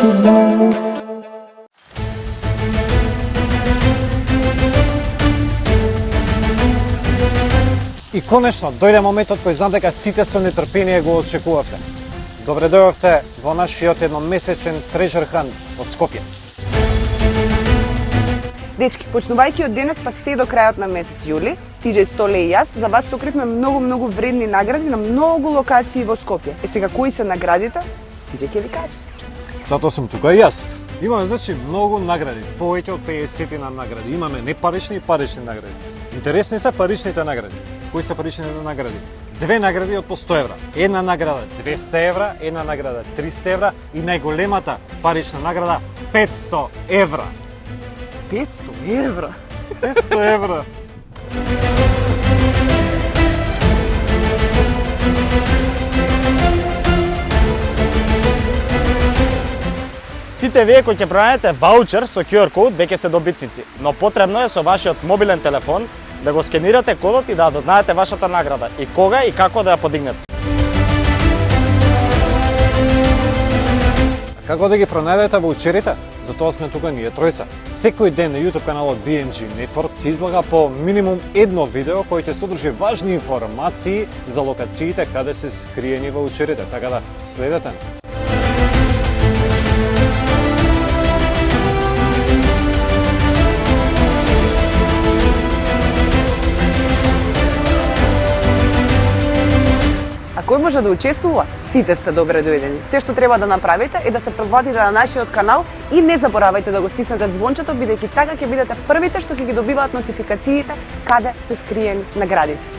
И конечно, дојде моментот кој знам дека сите со нетрпение го очекувавте. Добре дојдовте во нашиот едномесечен Treasure Hunt во Скопје. Дечки, почнувајќи од денес па се до крајот на месец јули, TJ Столе и јас за вас сокривме многу вредни награди на многу локации во Скопје. Сега кои се наградите? TJ ќе ви каже. Затоа сум тука и јас. Имаме значи многу награди, повеќе од 50 на награди. Имаме непарични и парични награди. Интересни се паричните награди. Кои се паричните награди? Две награди од по 100 евра. Една награда 200 евра, една награда 300 евра и најголемата парична награда 500 евра. 500 евра? 500 евра. Сите вие кои ќе пронајдете ваучер со QR код, веќе сте добитници, но потребно е со вашиот мобилен телефон да го скенирате кодот и да дознаете вашата награда и кога и како да ја подигнете. Како да ги пронајдете ваучерите? Затоа сме тука ние тројца. Секој ден на YouTube каналот BMG Network ќе излага по минимум едно видео кој ќе содржи важни информации за локациите каде се скриени ваучерите, така да следете. Кој може да учествува? Сите сте добре дојдени. Се што треба да направите е да се претплатите на нашиот канал и не заборавајте да го стиснете звончето, бидејќи така ќе бидете првите што ќе ги добиваат нотификациите каде се скриени наградите.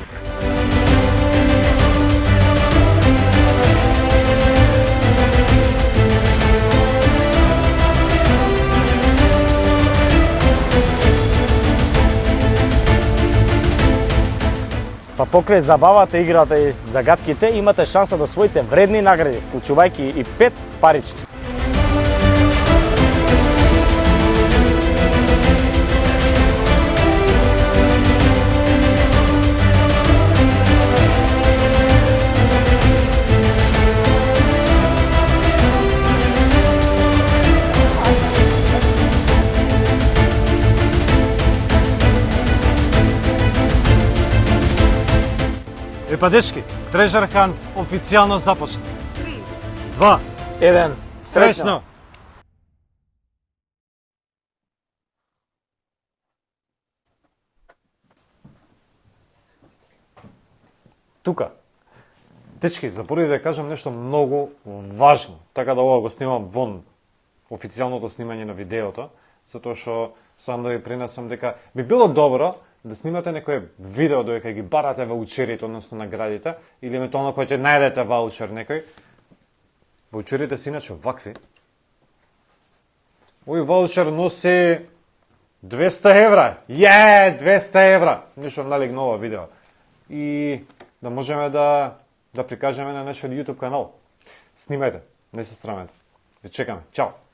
Па покрај забавата, играта и загадките имате шанса да освоите вредни награди, вклучувајќи и 5 парични. Епа дечки, Treasure Hunt официјално започна. 3, 2, 1. среќно! Тука. Дечки, заборив да кажам нешто многу важно, така да ова го снимам вон официјалното снимање на видеото, затоа што сам да ви принесам дека би било добро да снимате некој видео додека ги барате ваучерите, односно наградите, или евентуално кој ќе најдете ваучер некој. Ваучерите се иначе вакви. Овој ваучер носи 200 евра. 200 евра! Ништо налегна ова видео. И да можеме да прикажеме на нашиот YouTube канал. Снимајте, не се срамете. Ве чекаме. Чао!